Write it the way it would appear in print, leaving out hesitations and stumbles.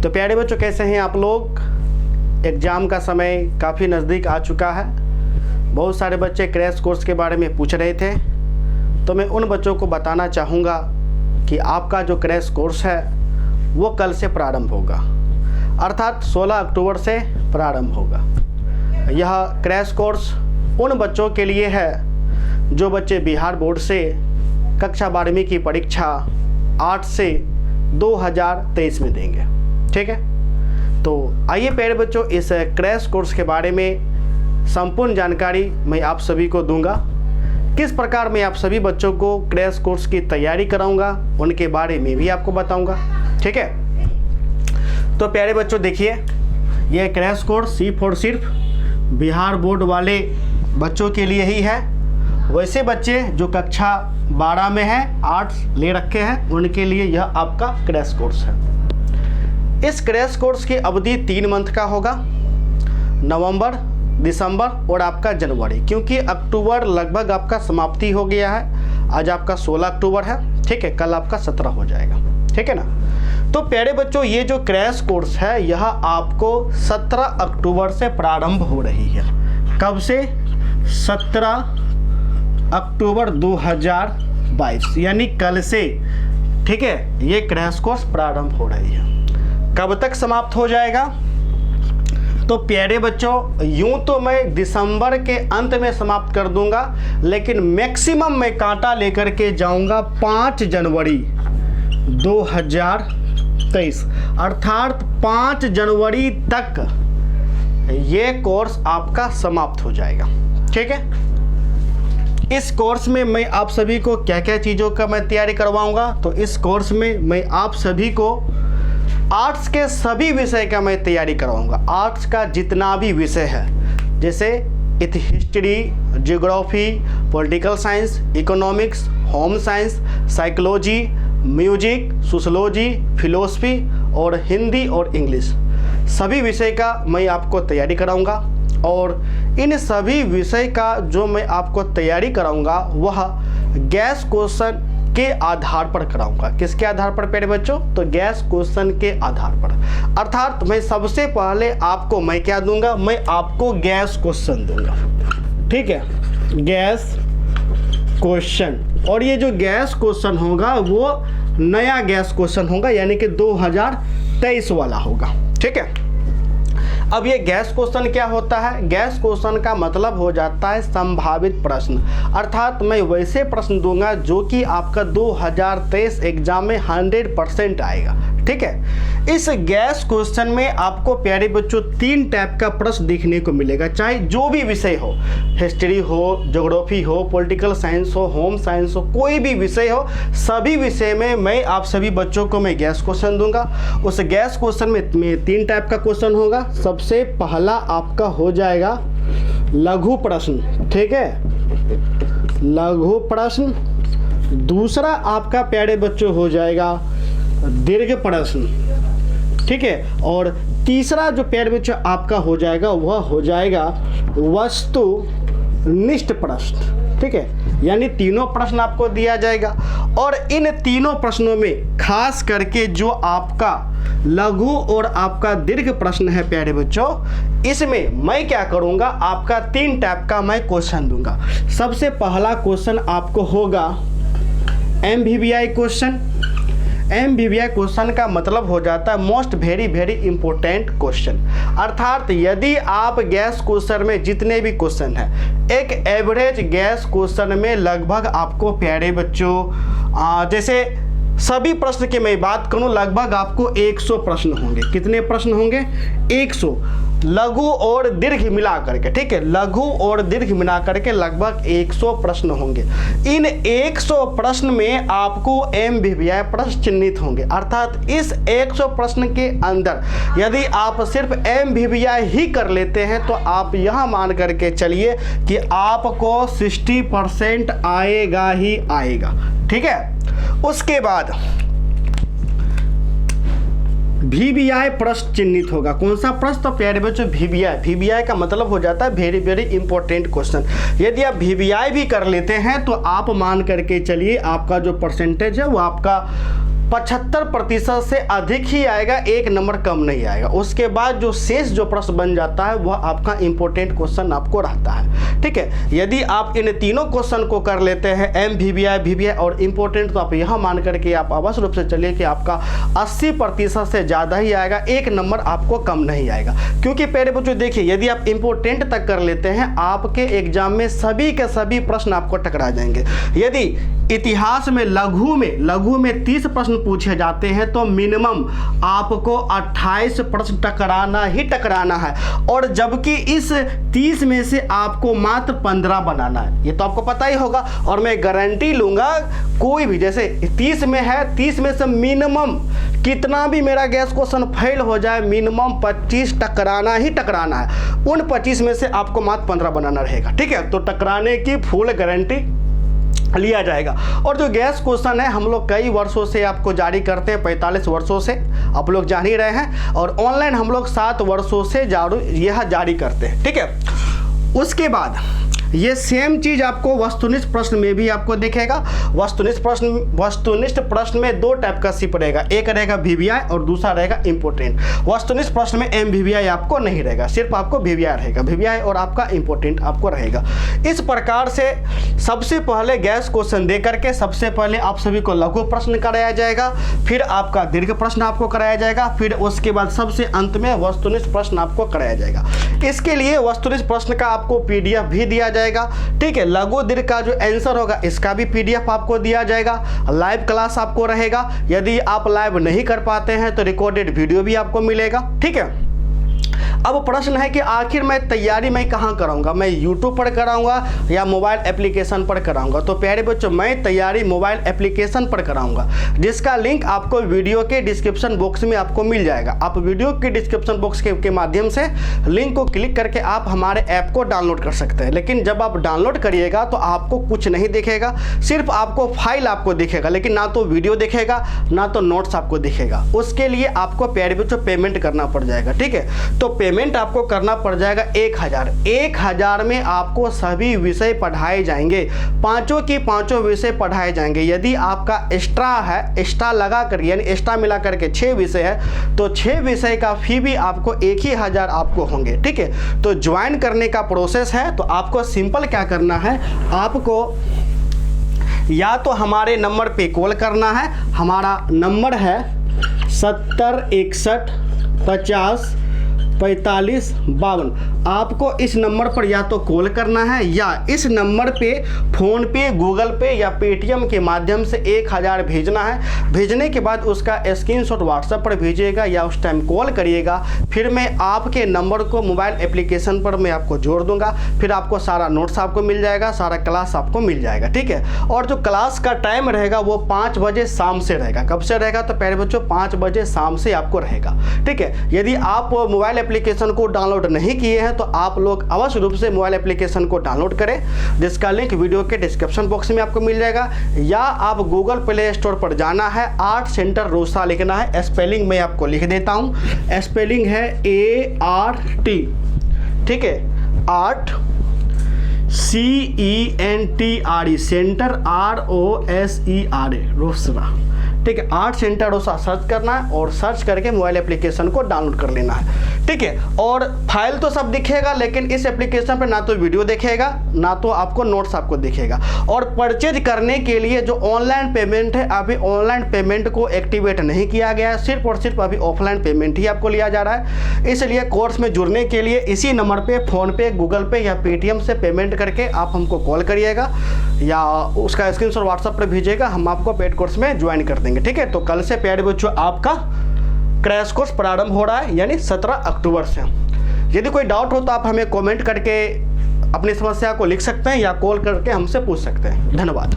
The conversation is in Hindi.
तो प्यारे बच्चों, कैसे हैं आप लोग? एग्ज़ाम का समय काफ़ी नज़दीक आ चुका है। बहुत सारे बच्चे क्रैश कोर्स के बारे में पूछ रहे थे, तो मैं उन बच्चों को बताना चाहूँगा कि आपका जो क्रैश कोर्स है वो कल से प्रारंभ होगा, अर्थात 16 अक्टूबर से प्रारंभ होगा। यह क्रैश कोर्स उन बच्चों के लिए है जो बच्चे बिहार बोर्ड से कक्षा 12वीं की परीक्षा 8 से 2023 में देंगे। ठीक है, तो आइए प्यारे बच्चों, इस क्रैश कोर्स के बारे में संपूर्ण जानकारी मैं आप सभी को दूंगा। किस प्रकार मैं आप सभी बच्चों को क्रैश कोर्स की तैयारी कराऊंगा, उनके बारे में भी आपको बताऊंगा। ठीक है, तो प्यारे बच्चों देखिए, यह क्रैश कोर्स सिर्फ बिहार बोर्ड वाले बच्चों के लिए ही है। वैसे बच्चे जो कक्षा 12 में हैं, आर्ट्स ले रखे हैं, उनके लिए यह आपका क्रैश कोर्स है। इस क्रैश कोर्स की अवधि 3 मंथ का होगा, नवंबर, दिसंबर और आपका जनवरी, क्योंकि अक्टूबर लगभग आपका समाप्ति हो गया है। आज आपका 16 अक्टूबर है, ठीक है, कल आपका 17 हो जाएगा। ठीक है ना। तो प्यारे बच्चों, ये जो क्रैश कोर्स है यह आपको 17 अक्टूबर से प्रारंभ हो रही है। कब से? 17 अक्टूबर 2022, यानी कल से। ठीक है, ये क्रैश कोर्स प्रारंभ हो रही है। कब तक समाप्त हो जाएगा? तो प्यारे बच्चों, यूं तो मैं दिसंबर के अंत में समाप्त कर दूंगा, लेकिन मैक्सिमम मैं कांटा लेकर के जाऊंगा 5 जनवरी 2023, अर्थात 5 जनवरी तक ये कोर्स आपका समाप्त हो जाएगा। ठीक है, इस कोर्स में मैं आप सभी को क्या क्या चीज़ों का मैं तैयारी करवाऊंगा? तो इस कोर्स में मैं आप सभी को आर्ट्स के सभी विषय का मैं तैयारी करवाऊंगा। आर्ट्स का जितना भी विषय है, जैसे history, geography, political science, economics, home science, psychology, music, sociology, philosophy और हिंदी और इंग्लिश, सभी विषय का मैं आपको तैयारी कराऊंगा। और इन सभी विषय का जो मैं आपको तैयारी कराऊंगा वह गैस क्वेश्चन के आधार पर कराऊंगा। किसके आधार पर प्यारे बच्चों? तो गैस क्वेश्चन के आधार पर। अर्थात मैं सबसे पहले आपको मैं क्या दूंगा? मैं आपको गैस क्वेश्चन दूंगा। ठीक है, गैस क्वेश्चन। और ये जो गैस क्वेश्चन होगा वो नया गैस क्वेश्चन होगा, यानी कि 2023 वाला होगा। ठीक है, अब ये गैस क्वेश्चन क्या होता है? गैस क्वेश्चन का मतलब हो जाता है संभावित प्रश्न, अर्थात मैं वैसे प्रश्न दूंगा जो कि आपका 2023 एग्जाम में 100% आएगा। ठीक है, इस गैस क्वेश्चन में आपको प्यारे बच्चों 3 टाइप का प्रश्न देखने को मिलेगा, चाहे जो भी विषय हो, हिस्ट्री हो, ज्योग्राफी हो, पॉलिटिकल साइंस हो, होम साइंस हो, कोई भी विषय हो, सभी विषय में मैं आप सभी बच्चों को मैं गैस क्वेश्चन दूंगा। उस गैस क्वेश्चन में 3 टाइप का क्वेश्चन होगा। सबसे पहला आपका हो जाएगा लघु प्रश्न। ठीक है, लघु प्रश्न। दूसरा आपका प्यारे बच्चों हो जाएगा दीर्घ प्रश्न। ठीक है, और तीसरा जो प्यारे बच्चों आपका हो जाएगा वह हो जाएगा वस्तुनिष्ठ प्रश्न। ठीक है, यानी तीनों प्रश्न आपको दिया जाएगा। और इन तीनों प्रश्नों में खास करके जो आपका लघु और आपका दीर्घ प्रश्न है प्यारे बच्चों, इसमें मैं क्या करूंगा? आपका 3 टाइप का मैं क्वेश्चन दूंगा। सबसे पहला क्वेश्चन आपको होगा MVBI क्वेश्चन। MVBI क्वेश्चन का मतलब हो जाता है मोस्ट वेरी इंपॉर्टेंट क्वेश्चन। अर्थात यदि आप गैस क्वेश्चन में जितने भी क्वेश्चन हैं, एक एवरेज गैस क्वेश्चन में लगभग आपको प्यारे बच्चों जैसे सभी प्रश्न की मैं बात करूं, लगभग आपको 100 प्रश्न होंगे। कितने प्रश्न होंगे? 100, लघु और दीर्घ मिला करके। ठीक है, लघु और दीर्घ मिला करके लगभग 100 प्रश्न होंगे। इन 100 प्रश्न में आपको MVBI प्रश्न चिन्हित होंगे। अर्थात इस 100 प्रश्न के अंदर यदि आप सिर्फ MVBI ही कर लेते हैं तो आप यह मान करके चलिए कि आपको 60% आएगा ही आएगा। ठीक है, उसके बाद VBI प्रश्न चिन्हित होगा। कौन सा प्रश्न? तो प्यारे बच्चों VBI का मतलब हो जाता है वेरी इंपॉर्टेंट क्वेश्चन। यदि आप VBI भी कर लेते हैं तो आप मान करके चलिए आपका जो परसेंटेज है वो आपका 75% से अधिक ही आएगा, 1 नंबर कम नहीं आएगा। उसके बाद जो शेष जो प्रश्न बन जाता है वह आपका इंपॉर्टेंट क्वेश्चन आपको रहता है। ठीक है, यदि आप इन तीनों क्वेश्चन को कर लेते हैं, MVVI, VVI और इंपॉर्टेंट, तो आप यह मान करके आप अवश्य रूप से चलिए कि आपका 80% से ज़्यादा ही आएगा, 1 नंबर आपको कम नहीं आएगा। क्योंकि प्यारे बच्चों देखिए, यदि आप इंपॉर्टेंट तक कर लेते हैं, आपके एग्जाम में सभी के सभी प्रश्न आपको टकरा जाएंगे। यदि इतिहास में लघु में 30 प्रश्न पूछे जाते हैं तो मिनिमम आपको 28 प्रश्न टकराना ही टकराना है, और जबकि इस 30 में से आपको मात्र 15 बनाना है। ये तो आपको पता ही होगा, और मैं गारंटी लूंगा कोई भी, जैसे 30 में है, 30 में से मिनिमम कितना भी मेरा गैस क्वेश्चन फेल हो जाए, मिनिमम 25 टकराना ही टकराना है। उन 25 में से आपको मात्र 15 बनाना रहेगा। ठीक है, तो टकराने की फुल गारंटी लिया जाएगा। और जो गैस क्वेश्चन है हम लोग कई वर्षों से आपको जारी करते हैं, 45 वर्षों से आप लोग जान ही रहे हैं, और ऑनलाइन हम लोग 7 वर्षों से यह जारी करते हैं। ठीक है, उसके बाद ये सेम चीज आपको वस्तुनिष्ठ प्रश्न में भी आपको दिखेगा। वस्तुनिष्ठ प्रश्न में 2 टाइप का शिफ्ट रहेगा, एक रहेगा VVI और दूसरा रहेगा इंपोर्टेंट। वस्तुनिष्ठ प्रश्न में MVVI आपको नहीं रहेगा, सिर्फ आपको VVI रहेगा, VVI और आपका इंपोर्टेंट आपको रहेगा। इस प्रकार से सबसे पहले गैस क्वेश्चन दे करके सबसे पहले आप सभी को लघु प्रश्न कराया जाएगा, फिर आपका दीर्घ प्रश्न आपको कराया जाएगा, फिर उसके बाद सबसे अंत में वस्तुनिष्ठ प्रश्न आपको कराया जाएगा। इसके लिए वस्तुनिष्ठ प्रश्न का आपको PDF भी दिया जाएगा। ठीक है, लघु दीर्घ का जो आंसर होगा इसका भी PDF आपको दिया जाएगा। लाइव क्लास आपको रहेगा, यदि आप लाइव नहीं कर पाते हैं तो रिकॉर्डेड वीडियो भी आपको मिलेगा। ठीक है, अब प्रश्न है कि आखिर मैं तैयारी कहाँ कराऊंगा, मैं YouTube पर कराऊंगा या मोबाइल एप्लीकेशन पर कराऊंगा। तो प्यारे बच्चों, मैं तैयारी मोबाइल एप्लीकेशन पर कराऊंगा, जिसका लिंक आपको वीडियो के डिस्क्रिप्शन बॉक्स में आपको मिल जाएगा। आप वीडियो के डिस्क्रिप्शन बॉक्स के माध्यम से लिंक को क्लिक करके आप हमारे ऐप को डाउनलोड कर सकते हैं। लेकिन जब आप डाउनलोड करिएगा तो आपको कुछ नहीं दिखेगा, सिर्फ आपको फाइल आपको दिखेगा, लेकिन ना तो वीडियो दिखेगा ना तो नोट्स आपको दिखेगा। उसके लिए आपको प्यारे बच्चों पेमेंट करना पड़ जाएगा। ठीक है, तो पेमेंट आपको करना पड़ जाएगा 1000 में आपको सभी विषय पढ़ाए जाएंगे, पांचों की पांचों विषय पढ़ाए जाएंगे। यदि आपका एक्स्ट्रा है, एक्स्ट्रा लगा कर यानी एक्स्ट्रा मिला करके 6 विषय है तो 6 विषय का फी भी आपको 1000 आपको होंगे। ठीक है, तो ज्वाइन करने का प्रोसेस है, तो आपको सिंपल क्या करना है, आपको या तो हमारे नंबर पे कॉल करना है, हमारा नंबर है 70 61 50 45 52। आपको इस नंबर पर या तो कॉल करना है या इस नंबर पे फ़ोन पे, गूगल पे या पेटीएम के माध्यम से 1000 भेजना है। भेजने के बाद उसका स्क्रीनशॉट व्हाट्सएप पर भेजिएगा या उस टाइम कॉल करिएगा, फिर मैं आपके नंबर को मोबाइल एप्लीकेशन पर मैं आपको जोड़ दूंगा, फिर आपको सारा नोट्स आपको मिल जाएगा, सारा क्लास आपको मिल जाएगा। ठीक है, और जो क्लास का टाइम रहेगा वो 5 बजे शाम से रहेगा। कब से रहेगा, तो प्यारे बच्चों 5 बजे शाम से आपको रहेगा। ठीक है, यदि आप मोबाइल एप्लीकेशन को डाउनलोड नहीं किए हैं तो आप लोग अवश्य रूप से मोबाइल एप्लीकेशन को डाउनलोड करें, जिसका लिंक वीडियो के डिस्क्रिप्शन बॉक्स में आपको मिल जाएगा, या आप गूगल प्ले स्टोर पर जाना है, आर्ट सेंटर रोसा लिखना है। स्पेलिंग मैं आपको लिख देता हूं, स्पेलिंग है ART। ठीक है, art CENTRE, centre ROSERA, Rosera. ठीक है, आर्ट सेंटर रोसा सर्च करना है और सर्च करके मोबाइल एप्लीकेशन को डाउनलोड कर लेना है। ठीक है, और फाइल तो सब दिखेगा, लेकिन इस एप्लीकेशन पर ना तो वीडियो दिखेगा ना तो आपको नोट्स आपको दिखेगा। और परचेज करने के लिए जो ऑनलाइन पेमेंट है, अभी ऑनलाइन पेमेंट को एक्टिवेट नहीं किया गया है, सिर्फ और सिर्फ अभी ऑफलाइन पेमेंट ही आपको लिया जा रहा है। इसलिए कोर्स में जुड़ने के लिए इसी नंबर पे फ़ोन पे, गूगल पे या पेटीएम से पेमेंट करके आप हमको कॉल करिएगा या उसका स्क्रीनशॉट व्हाट्सएप पर भेजिएगा, हम आपको पेड कोर्स में ज्वाइन कर देंगे। ठीक है, तो कल से प्यारे बच्चों आपका क्रैश कोर्स प्रारंभ हो रहा है, यानी 17 अक्टूबर से। यदि कोई डाउट हो तो आप हमें कमेंट करके अपनी समस्या को लिख सकते हैं या कॉल करके हमसे पूछ सकते हैं। धन्यवाद।